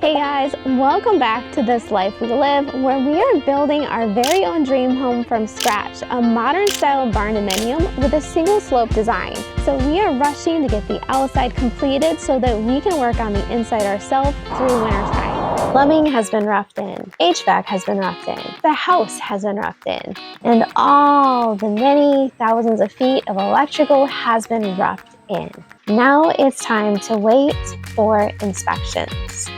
Hey guys, welcome back to This Life We Live, where we are building our very own dream home from scratch, a modern style barndominium with a single slope design. So we are rushing to get the outside completed so that we can work on the inside ourselves through winter time. Plumbing has been roughed in, HVAC has been roughed in, the house has been roughed in, and all the many thousands of feet of electrical has been roughed in. Now it's time to wait for inspections.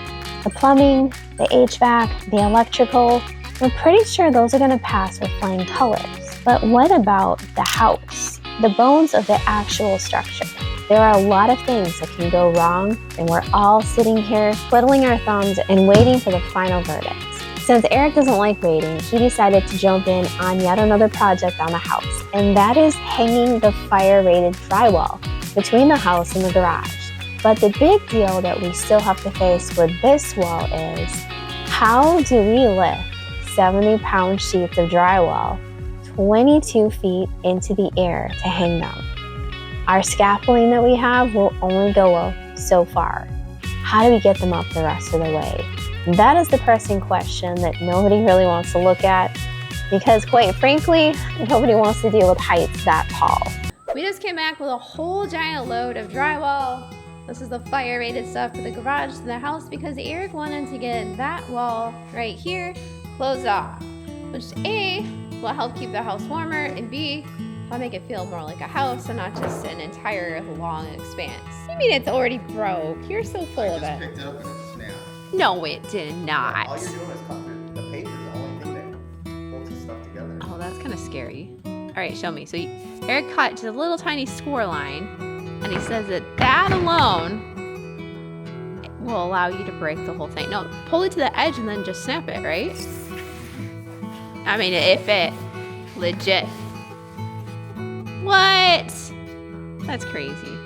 The plumbing, the HVAC, the electrical, we're pretty sure those are going to pass with flying colors. But what about the house, the bones of the actual structure? There are a lot of things that can go wrong, and we're all sitting here twiddling our thumbs and waiting for the final verdict. Since Eric doesn't like waiting, he decided to jump in on yet another project on the house, and that is hanging the fire-rated drywall between the house and the garage. But the big deal that we still have to face with this wall is, how do we lift 70-pound sheets of drywall 22 feet into the air to hang them? Our scaffolding that we have will only go so far. How do we get them up the rest of the way? That is the pressing question that nobody really wants to look at, because quite frankly, nobody wants to deal with heights that tall. We just came back with a whole giant load of drywall. This is the fire-rated stuff for the garage to the house because Eric wanted to get that wall right here closed off, which A, will help keep the house warmer, and B, will make it feel more like a house and not just an entire long expanse. You mean it's already broke? You're so full of it. I just picked it up and it snapped. No, it did not. All you're doing is cut through the paper, the only thing that holds the stuff together. Oh, that's kind of scary. All right, show me. So Eric cut just a little tiny score line, and he says that alone will allow you to break the whole thing. No, pull it to the edge and then just snap it, right? I mean, if it legit. What? That's crazy.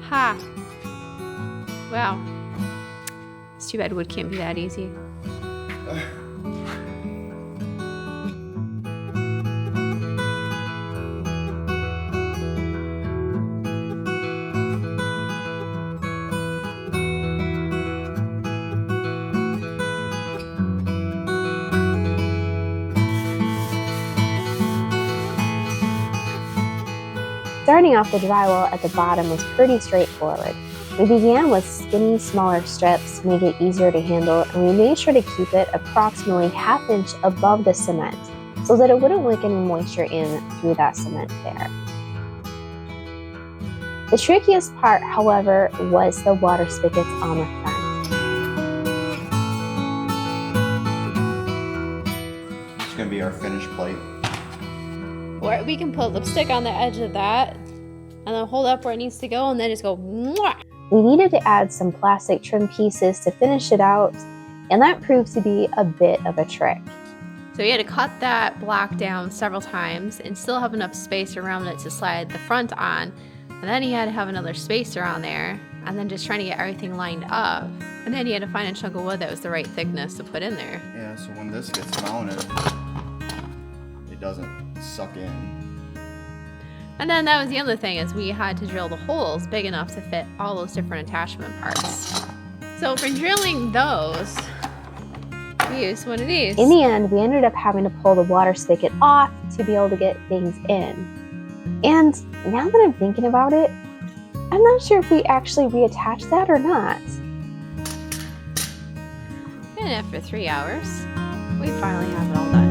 Ha. Wow. It's too bad wood can't be that easy. Starting off the drywall at the bottom was pretty straightforward. We began with skinny, smaller strips to make it easier to handle, and we made sure to keep it approximately ½ inch above the cement so that it wouldn't wick any moisture in through that cement there. The trickiest part, however, was the water spigots on the front. It's gonna be our finished plate. Or we can put lipstick on the edge of that and then hold up where it needs to go and then just go mwah. We needed to add some plastic trim pieces to finish it out, and that proved to be a bit of a trick. So we had to cut that block down several times and still have enough space around it to slide the front on. And then he had to have another space around there, and then just trying to get everything lined up. And then he had to find a chunk of wood that was the right thickness to put in there. Yeah, so when this gets mounted, it doesn't suck in. And then that was the other thing, is we had to drill the holes big enough to fit all those different attachment parts. So for drilling those, we used one of these. In the end, we ended up having to pull the water spigot off to be able to get things in. And now that I'm thinking about it, I'm not sure if we actually reattached that or not. And after 3 hours, we finally have it all done.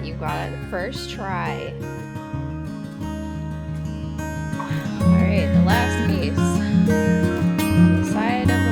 You got it first try. All right, the last piece on the side of the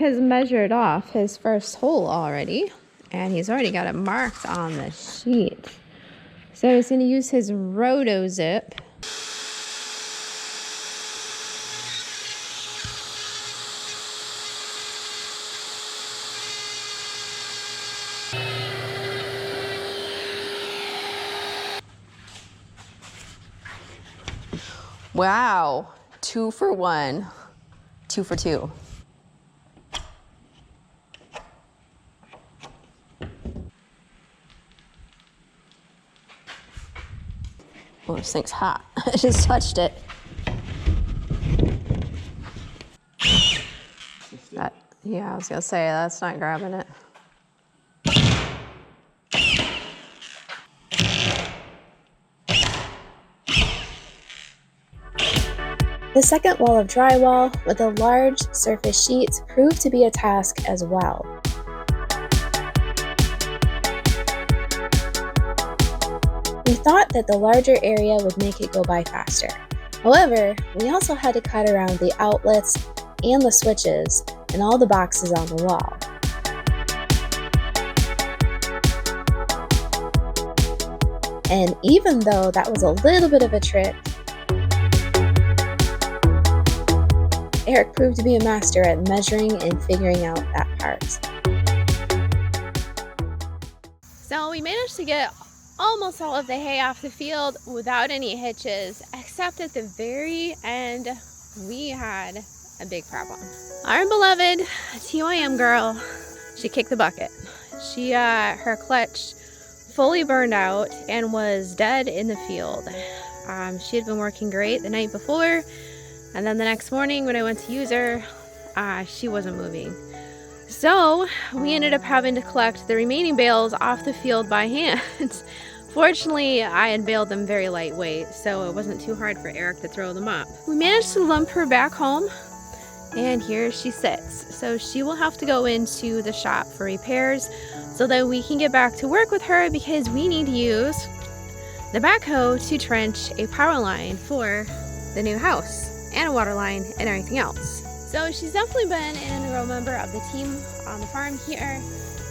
has measured off his first hole already, and he's already got it marked on the sheet. So he's going to use his roto zip. Wow, 2 for 1, 2 for 2. Oh, this thing's hot. I just touched it. Yeah, I was gonna say, that's not grabbing it. The second wall of drywall with the large surface sheets proved to be a task as well. We thought that the larger area would make it go by faster. However, we also had to cut around the outlets and the switches and all the boxes on the wall. And even though that was a little bit of a trick, Eric proved to be a master at measuring and figuring out that part. So we managed to get almost all of the hay off the field without any hitches, except at the very end, we had a big problem. Our beloved TYM girl, she kicked the bucket. Her clutch fully burned out and was dead in the field. She had been working great the night before, and then the next morning when I went to use her, she wasn't moving. So we ended up having to collect the remaining bales off the field by hand. Fortunately, I had baled them very lightweight, so it wasn't too hard for Eric to throw them up. We managed to lump her back home, and here she sits. So she will have to go into the shop for repairs so that we can get back to work with her, because we need to use the backhoe to trench a power line for the new house and a water line and everything else. So she's definitely been an integral member of the team on the farm here.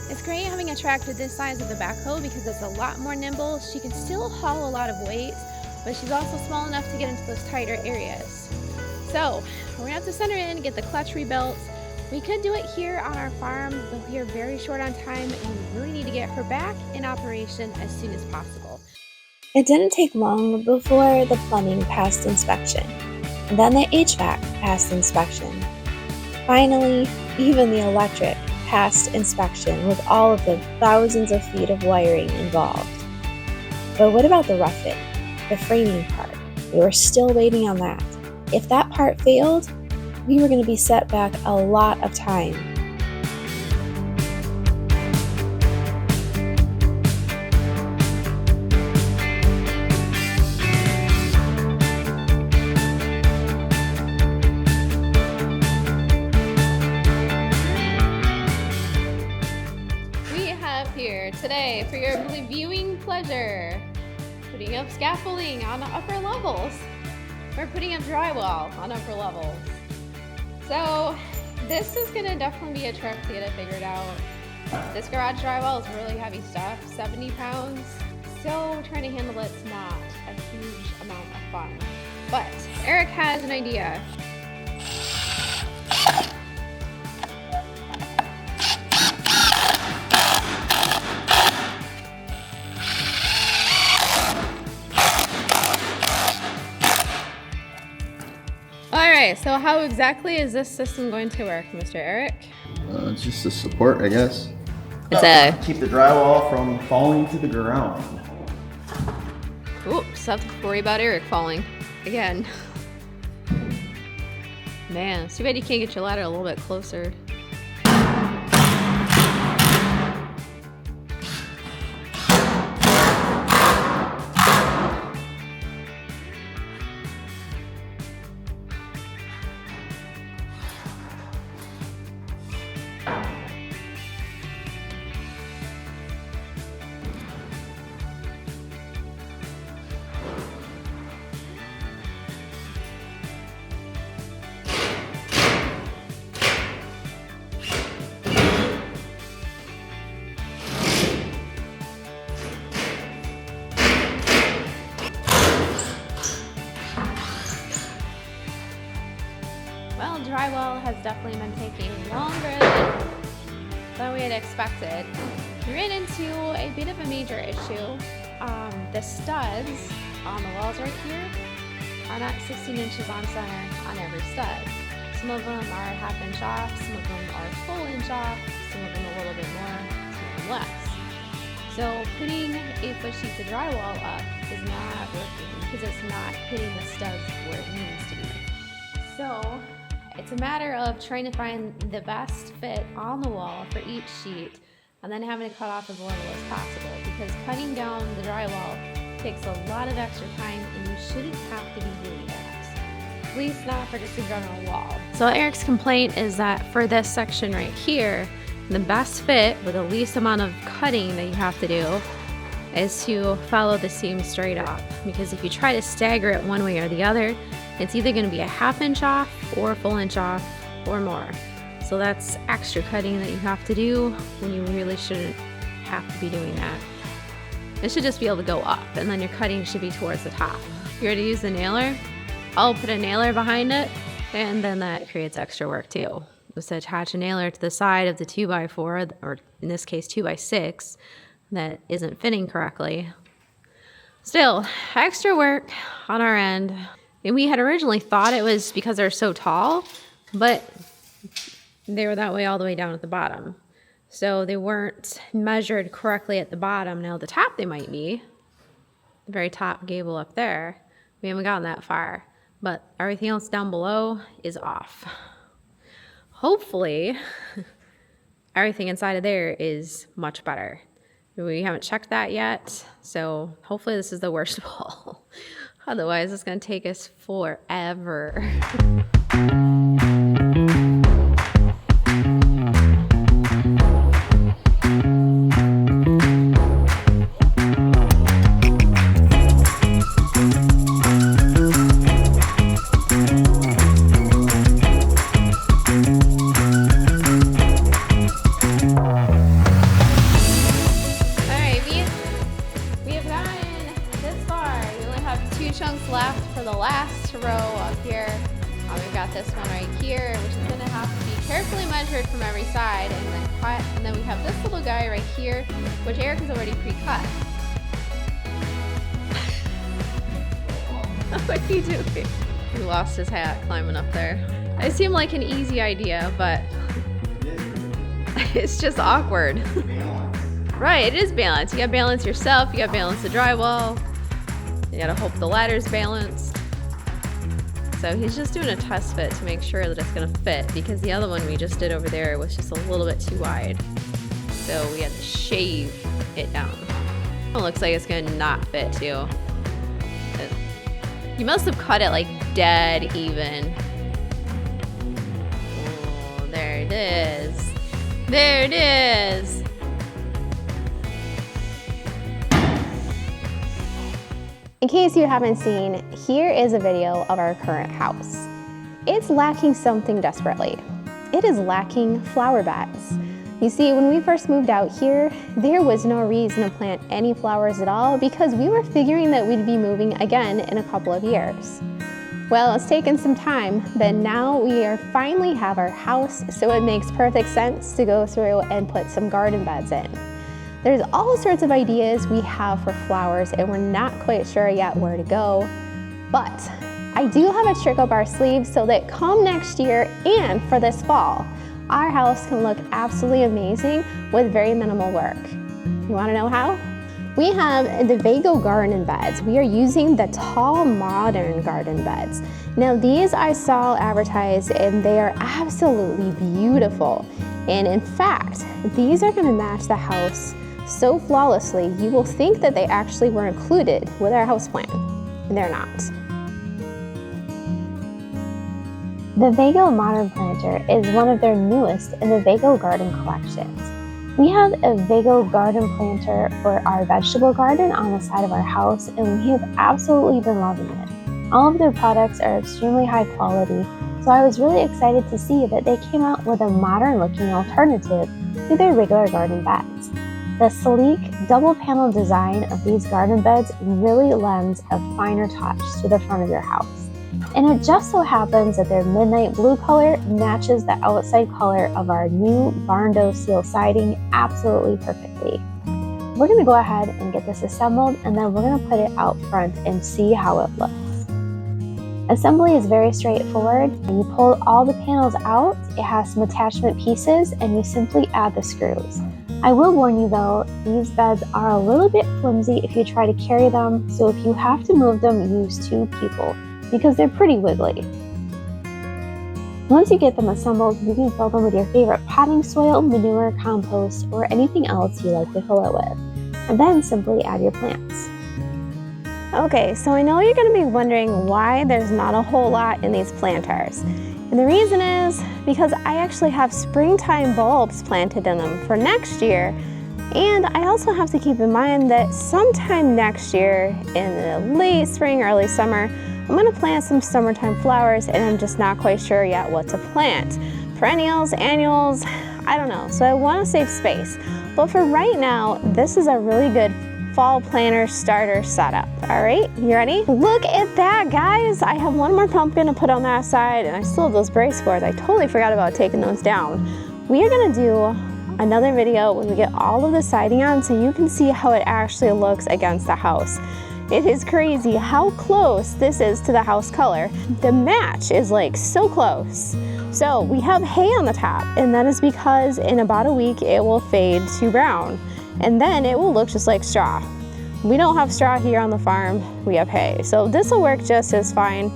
It's great having a tractor this size with a backhoe because it's a lot more nimble. She can still haul a lot of weight, but she's also small enough to get into those tighter areas. So we're gonna have to send her in and get the clutch rebuilt. We could do it here on our farm, but we are very short on time and we really need to get her back in operation as soon as possible. It didn't take long before the plumbing passed inspection, and then the HVAC passed inspection. Finally, even the electric passed inspection with all of the thousands of feet of wiring involved. But what about the roughing, the framing part? We were still waiting on that. If that part failed, we were going to be set back a lot of time. Here today for your viewing pleasure, putting up scaffolding on the upper levels. We're putting up drywall on upper levels. So this is gonna definitely be a trick to get it figured out. This garage drywall is really heavy stuff, 70 pounds. So trying to handle it's not a huge amount of fun. But Eric has an idea. Alright, so how exactly is this system going to work, Mr. Eric? It's just a support, I guess. Keep the drywall from falling to the ground. Oops, have to worry about Eric falling again. Man, it's too bad you can't get your ladder a little bit closer. drywall has definitely been taking longer than we had expected. We ran into a bit of a major issue. The studs on the walls right here are not 16 inches on center on every stud. Some of them are ½ inch off, some of them are full inch off, some of them a little bit more, some of them less. So putting 8-foot sheets of drywall up is not working because it's not hitting the studs where it needs to be. So it's a matter of trying to find the best fit on the wall for each sheet and then having to cut off as little as possible, because cutting down the drywall takes a lot of extra time and you shouldn't have to be doing that. At least not for just a general wall. So Eric's complaint is that for this section right here, the best fit with the least amount of cutting that you have to do is to follow the seam straight up, because if you try to stagger it one way or the other, it's either going to be a ½ inch off or a full inch off or more. So that's extra cutting that you have to do when you really shouldn't have to be doing that. It should just be able to go up, and then your cutting should be towards the top. If you're to use the nailer, I'll put a nailer behind it, and then that creates extra work too. Just to attach a nailer to the side of the 2x4, or in this case 2x6, that isn't fitting correctly. Still, extra work on our end. And we had originally thought it was because they're so tall, but they were that way all the way down at the bottom. So they weren't measured correctly at the bottom. Now the top they might be, the very top gable up there. We haven't gotten that far, but everything else down below is off. Hopefully, everything inside of there is much better. We haven't checked that yet, so hopefully this is the worst wall. Otherwise, it's going to take us forever. Left for the last row up here. We've got this one right here, which is going to have to be carefully measured from every side and then cut. And then we have this little guy right here, which Eric has already pre-cut. What are you doing? He lost his hat climbing up there. It seemed like an easy idea, but it's just awkward. Right, it is balance. You gotta balance yourself, you gotta balance the drywall. You gotta hope the ladder's balanced. So he's just doing a test fit to make sure that it's gonna fit, because the other one we just did over there was just a little bit too wide. So we had to shave it down. It looks like it's gonna not fit too. You must have cut it like dead even. Oh, there it is. There it is. In case you haven't seen, here is a video of our current house. It's lacking something desperately. It is lacking flower beds. You see, when we first moved out here, there was no reason to plant any flowers at all because we were figuring that we'd be moving again in a couple of years. Well, it's taken some time, but now we finally have our house, so it makes perfect sense to go through and put some garden beds in. There's all sorts of ideas we have for flowers, and we're not quite sure yet where to go, but I do have a trick up our sleeves so that come next year and for this fall, our house can look absolutely amazing with very minimal work. You want to know how? We have the VEGO garden beds. We are using the tall modern garden beds. Now these I saw advertised and they are absolutely beautiful. And in fact, these are going to match the house so flawlessly, you will think that they actually were included with our house plan, and they're not. The VEGO Modern Planter is one of their newest in the VEGO Garden collections. We have a VEGO Garden Planter for our vegetable garden on the side of our house, and we have absolutely been loving it. All of their products are extremely high quality, so I was really excited to see that they came out with a modern looking alternative to their regular garden beds. The sleek, double panel design of these garden beds really lends a finer touch to the front of your house. And it just so happens that their midnight blue color matches the outside color of our new barn door steel siding absolutely perfectly. We're going to go ahead and get this assembled, and then we're going to put it out front and see how it looks. Assembly is very straightforward. When you pull all the panels out, it has some attachment pieces, and you simply add the screws. I will warn you though, these beds are a little bit flimsy if you try to carry them, so if you have to move them, use 2 people because they're pretty wiggly. Once you get them assembled, you can fill them with your favorite potting soil, manure, compost, or anything else you like to fill it with, and then simply add your plants. Okay, so I know you're going to be wondering why there's not a whole lot in these planters. And the reason is because I actually have springtime bulbs planted in them for next year. And I also have to keep in mind that sometime next year, in the late spring, early summer, I'm going to plant some summertime flowers, and I'm just not quite sure yet what to plant. Perennials, annuals, I don't know. So I want to save space. But for right now, this is a really good fall planter starter setup. All right, you ready? Look at that, guys. I have one more pumpkin to put on that side, and I still have those brace boards. I totally forgot about taking those down. We are gonna do another video when we get all of the siding on so you can see how it actually looks against the house. It is crazy how close this is to the house color. The match is like so close. So we have hay on the top, and that is because in about a week it will fade to brown, and then it will look just like straw. We don't have straw here on the farm, we have hay. So this will work just as fine.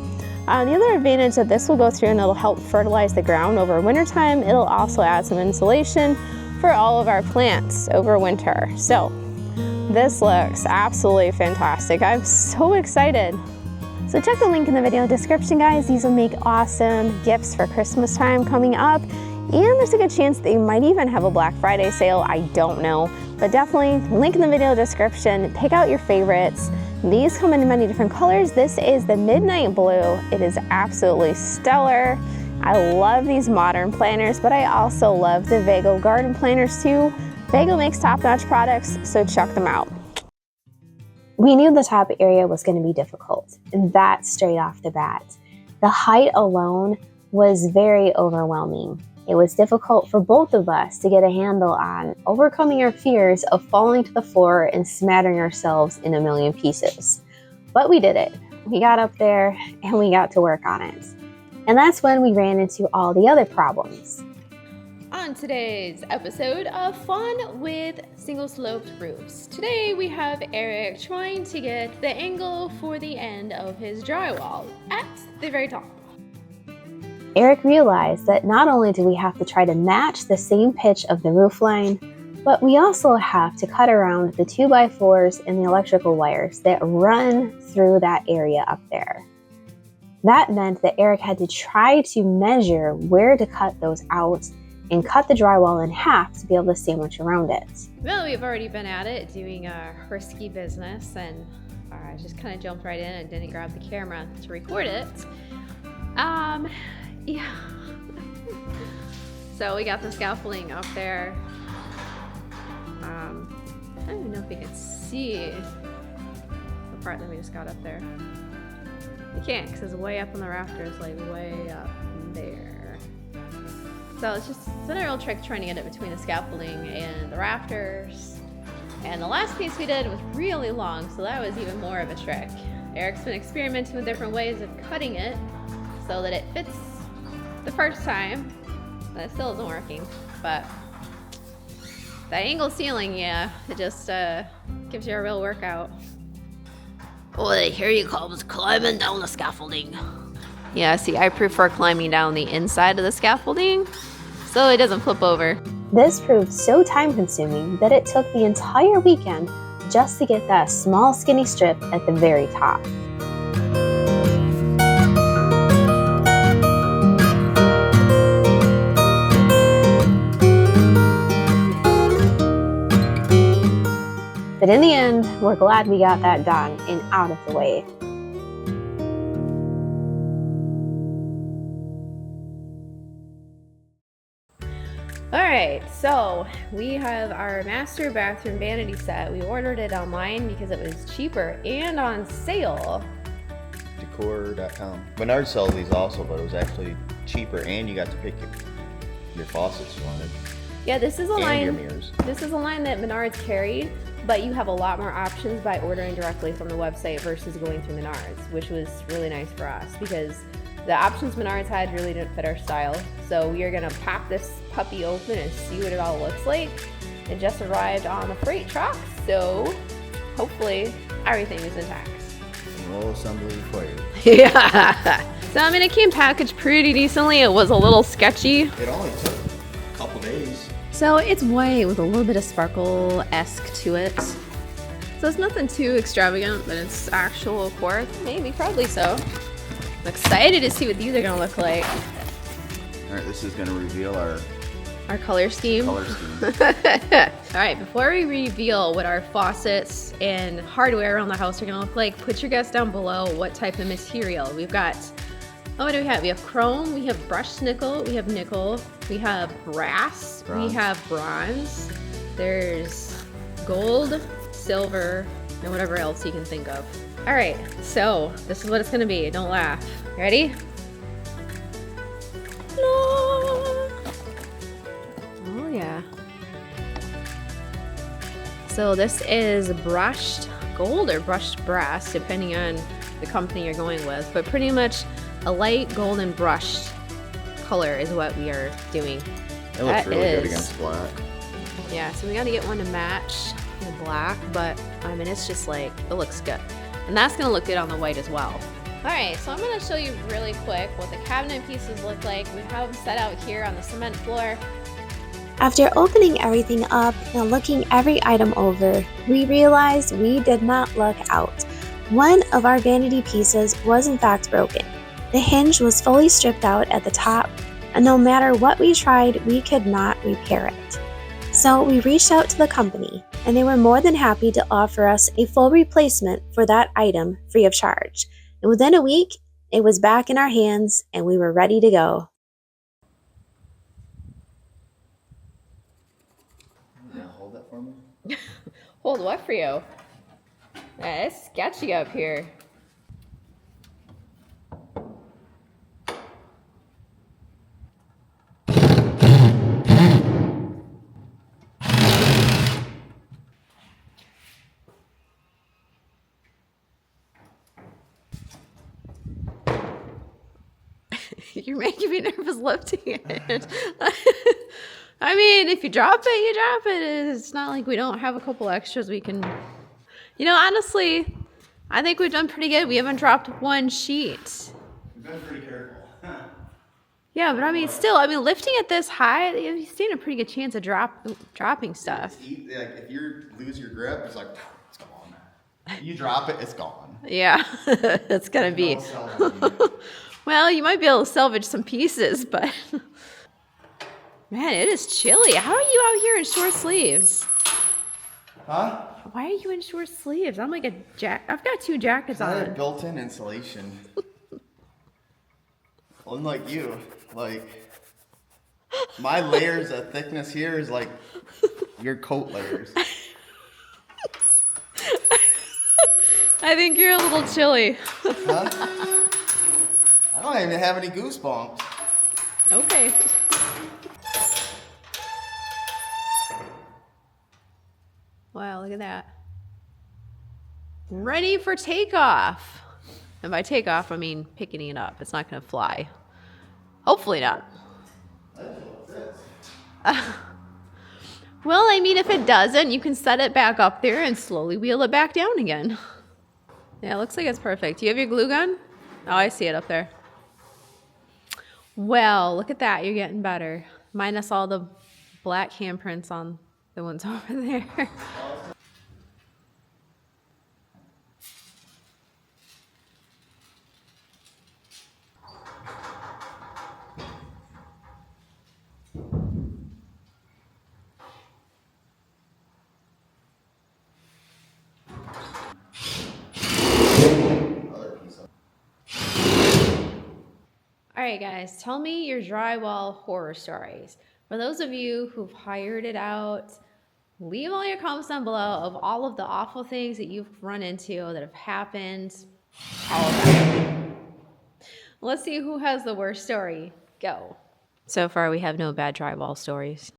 The other advantage that this will go through and it'll help fertilize the ground over wintertime. It'll also add some insulation for all of our plants over winter. So this looks absolutely fantastic. I'm so excited. So check the link in the video description, guys. These will make awesome gifts for Christmas time coming up. And there's a good chance they might even have a Black Friday sale. I don't know, but definitely link in the video description. Pick out your favorites. These come in many different colors. This is the midnight blue. It is absolutely stellar. I love these modern planters, but I also love the VEGO garden planters too. VEGO makes top-notch products, so check them out. We knew the top area was going to be difficult, and that's straight off the bat. The height alone was very overwhelming. It was difficult for both of us to get a handle on overcoming our fears of falling to the floor and smattering ourselves in a million pieces. But we did it. We got up there and we got to work on it. And that's when we ran into all the other problems. On today's episode of Fun with Single Sloped Roofs, today we have Eric trying to get the angle for the end of his drywall at the very top. Eric realized that not only do we have to try to match the same pitch of the roof line, but we also have to cut around the 2x4s and the electrical wires that run through that area up there. That meant that Eric had to try to measure where to cut those out and cut the drywall in half to be able to sandwich around it. Well, we've already been at it doing a risky business, and I just kind of jumped right in and didn't grab the camera to record it. Yeah. So we got the scaffolding up there. I don't even know if you can see the part that we just got up there. You can't, because it's way up on the rafters, like way up there. So it's been a real trick trying to get it between the scaffolding and the rafters. And the last piece we did was really long, so that was even more of a trick. Eric's been experimenting with different ways of cutting it so that it fits the first time. And it still isn't working, but that angle ceiling, yeah, it just gives you a real workout. Boy, here you comes climbing down the scaffolding. Yeah, see, I prefer climbing down the inside of the scaffolding so it doesn't flip over. This proved so time-consuming that it took the entire weekend just to get that small skinny strip at the very top. But in the end, we're glad we got that done and out of the way. Alright, so we have our master bathroom vanity set. We ordered it online because it was cheaper and on sale. hardcore.com. Menards sells these also, but it was actually cheaper, and you got to pick your faucets you wanted. Yeah, this is a And line. your mirrors. This is a line that Menards carried, but you have a lot more options by ordering directly from the website versus going through Menards, which was really nice for us because the options Menards had really didn't fit our style. So we are gonna pop this puppy open and see what it all looks like. It just arrived on the freight truck, so hopefully everything is intact. Roll assembly required. Yeah. So I mean, it came packaged pretty decently. It was a little sketchy. It only took a couple days. So it's white with a little bit of sparkle-esque to it. So it's nothing too extravagant, but it's actual quartz. Maybe, probably so. I'm excited to see what these are gonna look like. All right, this is gonna reveal our color scheme. color scheme. All right, before we reveal what our faucets and hardware around the house are gonna look like, put your guess down below what type of material. We've got, what do we have? We have chrome, we have brushed nickel, we have brass, we have bronze, there's gold, silver, and whatever else you can think of. All right, so this is what it's gonna be. Don't laugh. Ready? No. Oh yeah. So this is brushed gold or brushed brass, depending on the company you're going with, but pretty much a light golden brushed color is what we are doing. It looks really good against black. Yeah, so we gotta get one to match the black, but I mean, it's just like, it looks good. And that's gonna look good on the white as well. All right, so I'm gonna show you really quick what the cabinet pieces look like. We have them set out here on the cement floor. After opening everything up and looking every item over, we realized we did not luck out. One of our vanity pieces was in fact broken. The hinge was fully stripped out at the top, and no matter what we tried, we could not repair it. So we reached out to the company, and they were more than happy to offer us a full replacement for that item free of charge. And within a week, it was back in our hands, and we were ready to go. Hold that for me. Hold what for you? It's sketchy up here. You're making me nervous lifting it. I mean, if you drop it, you drop it. It's not like we don't have a couple extras we can... You know, honestly, I think we've done pretty good. We haven't dropped one sheet. We've been pretty careful. Yeah, but I mean, still, I mean, lifting it this high, you stand a pretty good chance of dropping stuff. Like, if you lose your grip, it's like, it's gone. You drop it, it's gone. Yeah, it's gonna be. Well, you might be able to salvage some pieces, but man, it is chilly. How are you out here in short sleeves? Huh? Why are you in short sleeves? I'm like I've got two jackets I on. have built-in insulation. Unlike you, like my layers of thickness here is like your coat layers. I think you're a little chilly. Huh? I don't even have any goosebumps. Okay. Wow, look at that. Ready for takeoff. And by takeoff, I mean picking it up. It's not going to fly. Hopefully not. Well, I mean, if it doesn't, you can set it back up there and slowly wheel it back down again. Yeah, it looks like it's perfect. Do you have your glue gun? Oh, I see it up there. Well, look at that. You're getting better. Minus all the black handprints on the ones over there. All right, guys, tell me your drywall horror stories. For those of you who've hired it out, leave all your comments down below of all of the awful things that you've run into that have happened, all of that. Let's see who has the worst story. Go. So far, we have no bad drywall stories.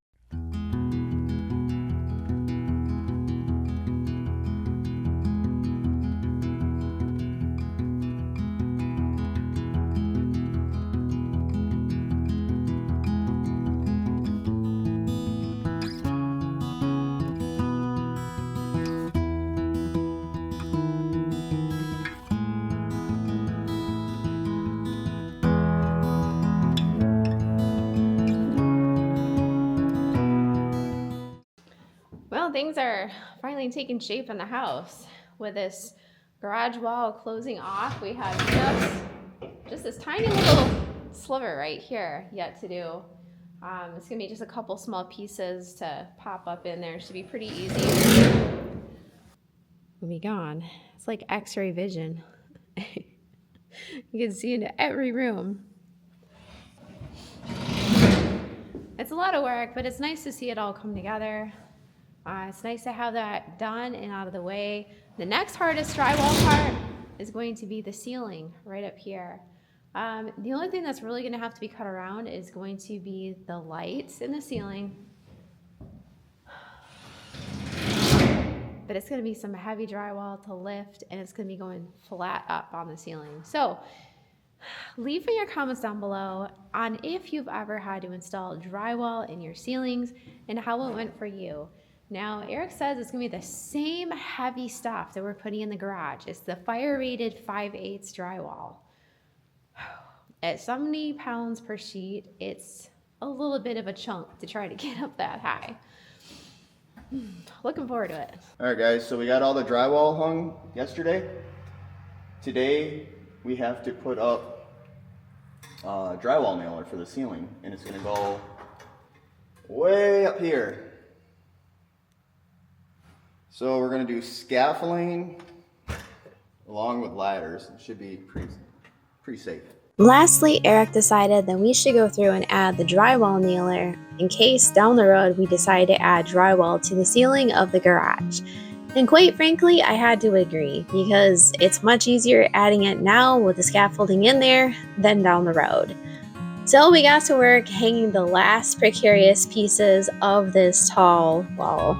Well, things are finally taking shape in the house. With this garage wall closing off, we have just this tiny little sliver right here yet to do. It's gonna be just a couple small pieces to pop up in there. Should be pretty easy. We'll be gone. It's like X-ray vision. You can see into every room. It's a lot of work, but it's nice to see it all come together. It's nice to have that done and out of the way. The next hardest drywall part is going to be the ceiling right up here. The only thing that's really going to have to be cut around is going to be the lights in the ceiling. But it's going to be some heavy drywall to lift, and it's going to be going flat up on the ceiling. So leave in your comments down below on if you've ever had to install drywall in your ceilings and how it went for you. Now, Eric says it's gonna be the same heavy stuff that we're putting in the garage. It's the fire rated 5/8 drywall. At 70 pounds per sheet, it's a little bit of a chunk to try to get up that high. Looking forward to it. All right, guys, so we got all the drywall hung yesterday. Today, we have to put up a drywall nailer for the ceiling, and it's gonna go way up here. So we're gonna do scaffolding along with ladders. It should be pretty safe. Lastly, Eric decided that we should go through and add the drywall nailer in case down the road we decide to add drywall to the ceiling of the garage. And quite frankly, I had to agree because it's much easier adding it now with the scaffolding in there than down the road. So we got to work hanging the last precarious pieces of this tall wall.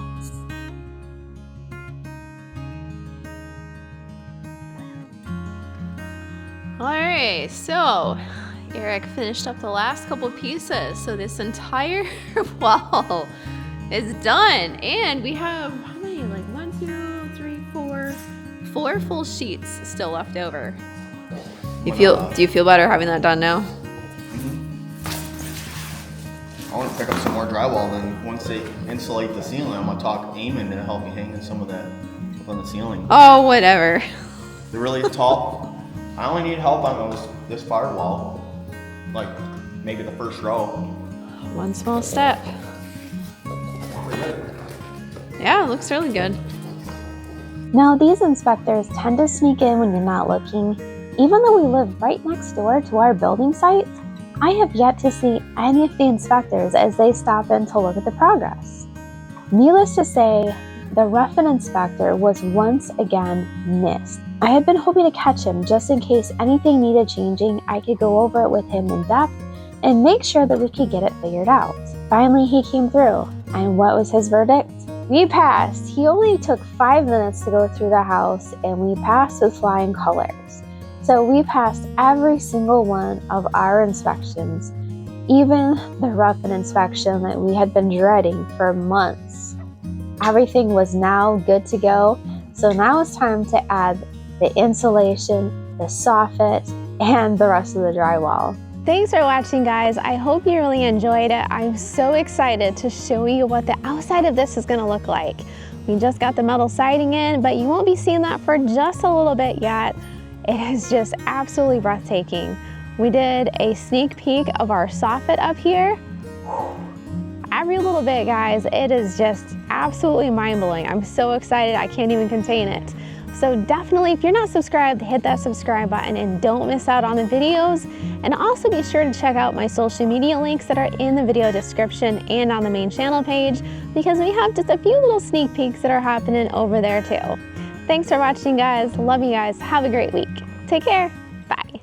All right, so Eric finished up the last couple pieces. So this entire wall is done. And we have, how many? Like 1, 2, 3, 4, 4 full sheets still left over. Do you feel better having that done now? I want to pick up some more drywall, then once they insulate the ceiling, I'm gonna talk Eamon to help me hang in some of that up on the ceiling. Oh, whatever. They're really tall. I only need help on this firewall, like maybe the first row. One small step. Yeah, it looks really good. Now, these inspectors tend to sneak in when you're not looking. Even though we live right next door to our building site, I have yet to see any of the inspectors as they stop in to look at the progress. Needless to say, the rough-in inspector was once again missed. I had been hoping to catch him just in case anything needed changing. I could go over it with him in depth and make sure that we could get it figured out. Finally, he came through, and what was his verdict? We passed. He only took 5 minutes to go through the house, and we passed with flying colors. So we passed every single one of our inspections, even the rough-in inspection that we had been dreading for months. Everything was now good to go, so now it's time to add the insulation, the soffit, and the rest of the drywall. Thanks for watching, guys. I hope you really enjoyed it. I'm so excited to show you what the outside of this is gonna look like. We just got the metal siding in, but you won't be seeing that for just a little bit yet. It is just absolutely breathtaking. We did a sneak peek of our soffit up here. Every little bit, guys, it is just absolutely mind-blowing. I'm so excited, I can't even contain it. So definitely, if you're not subscribed, hit that subscribe button and don't miss out on the videos. And also be sure to check out my social media links that are in the video description and on the main channel page, because we have just a few little sneak peeks that are happening over there too. Thanks for watching, guys. Love you guys. Have a great week. Take care.